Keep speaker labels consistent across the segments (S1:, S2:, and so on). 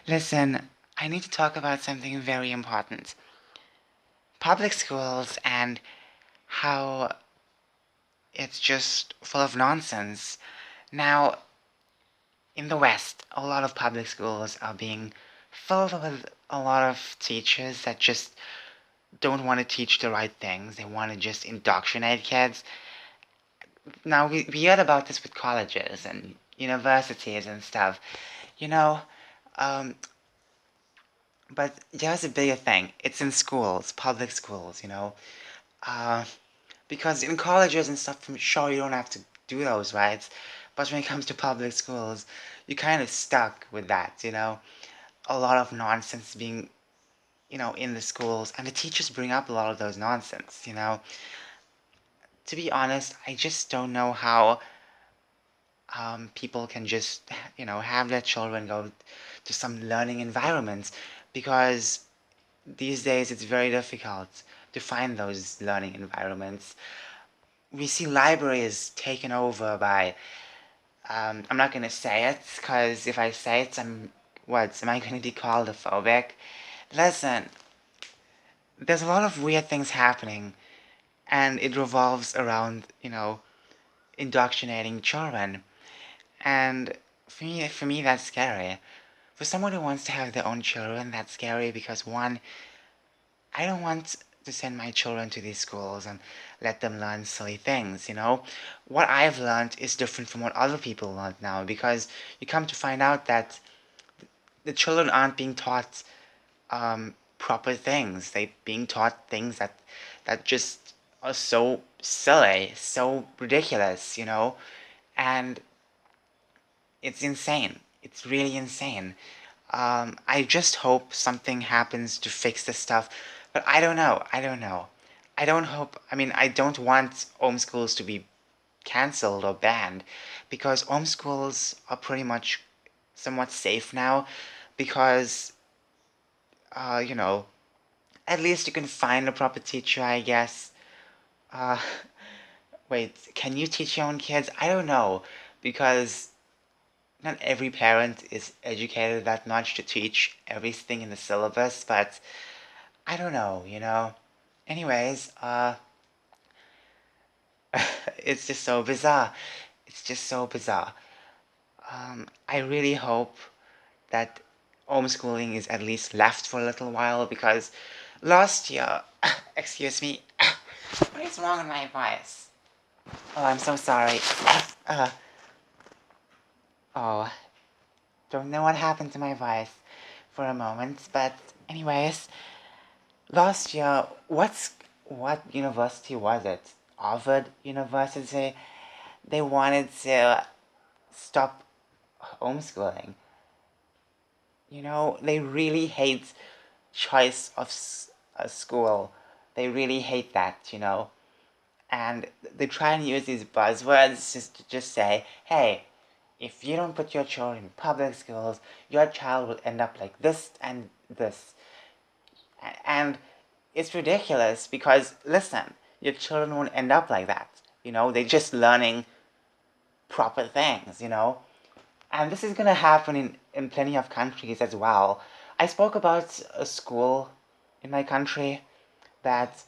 S1: Listen, I need to talk about something very important. Public schools and how it's just full of nonsense. Now, in the West, a lot of public schools are being filled with a lot of teachers that just don't want to teach the right things. They want to just indoctrinate kids. Now, we heard about this with colleges and universities and stuff, you know, um, but there's a bigger thing. It's in schools, public schools. Uh, because in colleges and stuff, sure, you don't have to do those, right? But when it comes to public schools, you're kind of stuck with that. A lot of nonsense being in the schools, and the teachers bring up a lot of those nonsense. To be honest, I just don't know how people can just have their children go to some learning environments because these days it's very difficult to find those learning environments. We see libraries taken over by, I'm not going to say it because if I say it, am I going to be called a phobic? Listen, there's a lot of weird things happening and it revolves around indoctrinating children. And for me, that's scary. For someone who wants to have their own children, that's scary because one, I don't want to send my children to these schools and let them learn silly things. What I've learned is different from what other people learn now because you come to find out that the children aren't being taught proper things. They're being taught things that just are so silly, so ridiculous, and it's insane. It's really insane. I just hope something happens to fix this stuff, but I don't know. I don't know. I don't hope. I mean, I don't want homeschools to be cancelled or banned because homeschools are pretty much somewhat safe now because, uh, you know, at least you can find a proper teacher, I guess. Uh, wait, can you teach your own kids? I don't know because not every parent is educated that much to teach everything in the syllabus, but I don't know. Anyways, it's just so bizarre. It's just so bizarre. I really hope that homeschooling is at least left for a little while because last year, excuse me, what is wrong with my voice? Oh, I'm so sorry. Uh, oh, don't know what happened to my voice for a moment, but anyways, last year, what university was it? Harvard University. They wanted to stop homeschooling. They really hate choice of a school. They really hate that. And they try and use these buzzwords just to just say, hey, if you don't put your children in public schools, your child will end up like this and this. And it's ridiculous because, listen, your children won't end up like that. They're just learning proper things. And this is going to happen in plenty of countries as well. I spoke about a school in my country that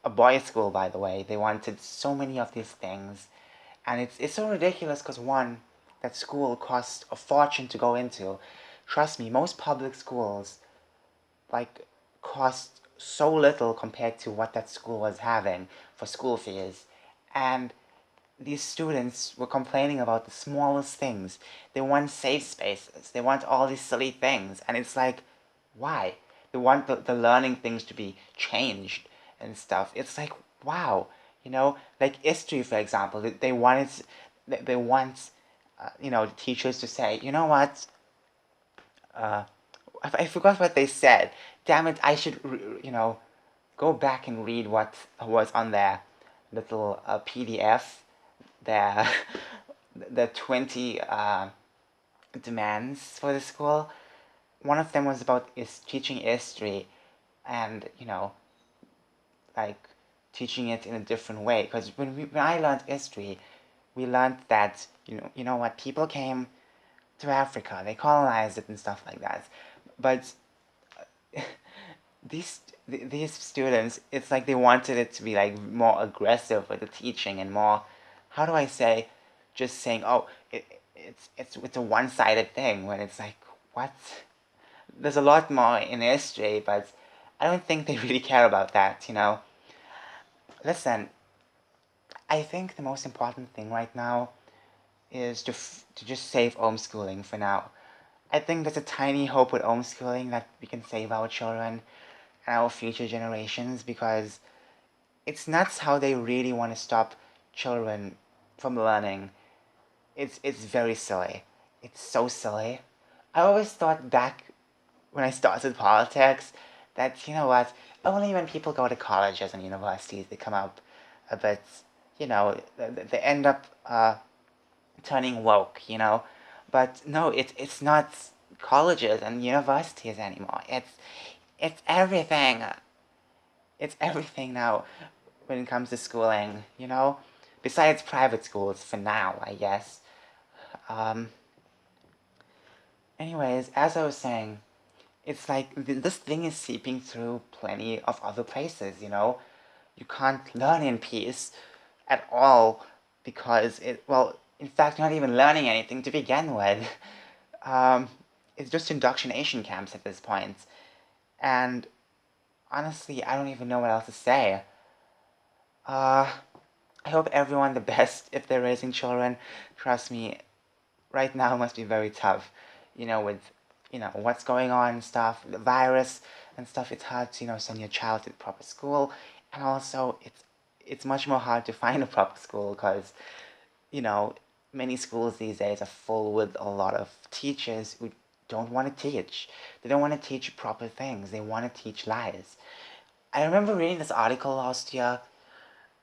S1: a boys' school, by the way, they wanted so many of these things. And it's so ridiculous because, one, that school costs a fortune to go into. Trust me, most public schools like cost so little compared to what that school was having for school fees. And these students were complaining about the smallest things. They want safe spaces. They want all these silly things. And it's like, why? They want the learning things to be changed and stuff. It's like, wow. Like history, for example, they want, the teachers to say, you know what? Uh, I forgot what they said. Damn it, I should, go back and read what was on their little PDF, their, the 20 demands for the school. One of them was about is teaching history and, like teaching it in a different way. Because when I learned history, we learned that, you know what, people came to Africa. They colonized it and stuff like that. But these these students, it's like they wanted it to be like more aggressive with the teaching and more, how do I say, just saying, oh, it's a one-sided thing when it's like, what? There's a lot more in history, but I don't think they really care about that, you know. Listen, I think the most important thing right now is to just save homeschooling for now. I think there's a tiny hope with homeschooling that we can save our children and our future generations, because it's nuts how they really want to stop children from learning. It's very silly. It's so silly. I always thought back when I started politics that, you know what, only when people go to colleges and universities they come up a bit, you know, they end up turning woke, you know. But no, it's not colleges and universities anymore. It's everything. It's everything now when it comes to schooling, you know. Besides private schools for now, I guess. Um, Anyways, as I was saying, it's like this thing is seeping through plenty of other places, you know. You can't learn in peace at all because well, in fact, you're not even learning anything to begin with. Um, it's just indoctrination camps at this point. And honestly, I don't even know what else to say. Uh, I hope everyone the best if they're raising children. Trust me, right now must be very tough, you know, with, you know, what's going on and stuff, the virus and stuff. It's hard to, you know, send your child to the proper school, and also it's much more hard to find a proper school because, you know, many schools these days are full with a lot of teachers who don't want to teach. They don't want to teach proper things. They want to teach lies. I remember reading this article last year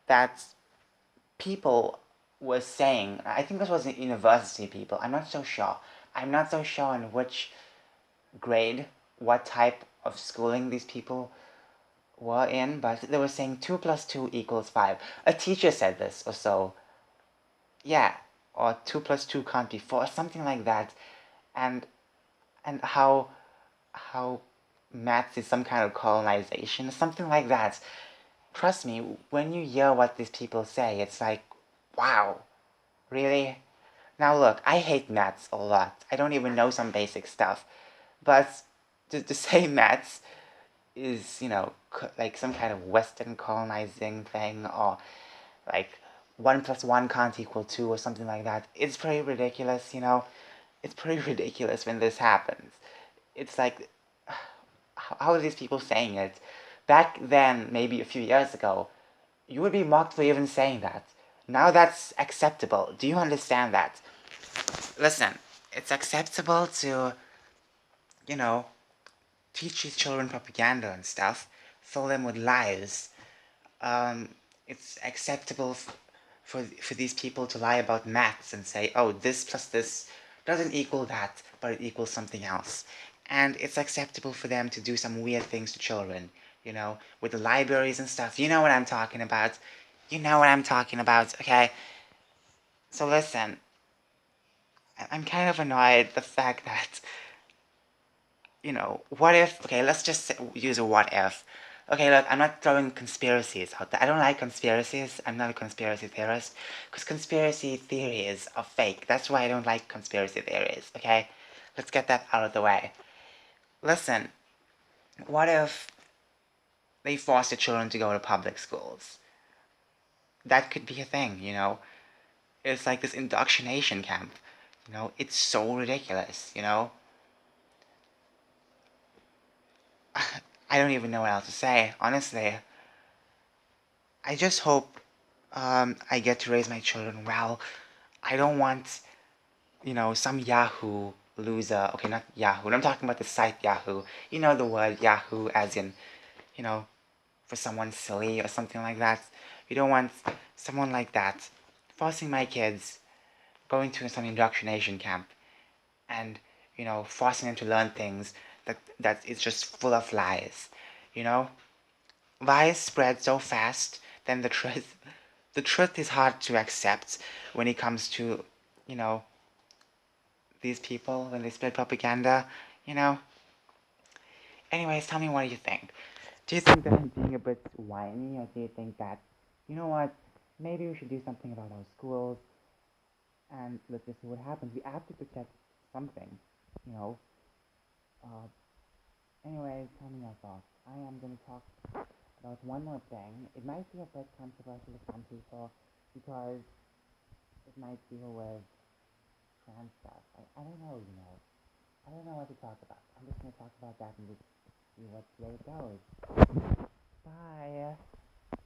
S1: that people were saying, I think this was university people, I'm not so sure. I'm not so sure in which grade, what type of schooling these people were in, but they were saying 2 plus 2 equals 5. A teacher said this, or so. Yeah, or 2 plus 2 can't be 4, something like that. And how maths is some kind of colonization, something like that. Trust me, when you hear what these people say, it's like, wow, really? Now look, I hate maths a lot. I don't even know some basic stuff. But to say maths is, you know, like some kind of Western colonizing thing, or like 1 plus 1 can't equal 2 or something like that, it's pretty ridiculous, you know? It's pretty ridiculous when this happens. It's like, how are these people saying it? Back then, maybe a few years ago, you would be mocked for even saying that. Now that's acceptable. Do you understand that? Listen, it's acceptable to, you know, teach these children propaganda and stuff, fill them with lies. Um, it's acceptable for these people to lie about maths and say, oh, this plus this doesn't equal that, but it equals something else. And it's acceptable for them to do some weird things to children, you know, with the libraries and stuff. You know what I'm talking about. You know what I'm talking about, okay? So listen, I'm kind of annoyed the fact that, you know, what if, okay, let's just use a what if. Okay, look, I'm not throwing conspiracies out there. I don't like conspiracies. I'm not a conspiracy theorist. Because conspiracy theories are fake. That's why I don't like conspiracy theories, okay? Let's get that out of the way. Listen, what if they force the children to go to public schools? That could be a thing, you know? It's like this indoctrination camp. You know, it's so ridiculous, you know? I don't even know what else to say, honestly. I just hope I get to raise my children well. I don't want, you know, some Yahoo loser. Okay, not Yahoo. I'm talking about the site Yahoo. You know the word Yahoo as in, you know, for someone silly or something like that. We don't want someone like that forcing my kids going to some indoctrination camp and, you know, forcing them to learn things that is just full of lies. You know, lies spread so fast, then the truth is hard to accept when it comes to, you know, these people when they spread propaganda, you know? Anyways, tell me what you think. Do you think that I'm being a bit whiny, or do you think that, you know what, maybe we should do something about our schools and let's just see what happens? We have to protect something, you know? Uh, Anyways, tell me your thoughts. I am going to talk about one more thing. It might be a bit controversial to some people because it might deal with trans stuff. I don't know, you know. I don't know what to talk about. I'm just going to talk about that and just see where it goes. Bye.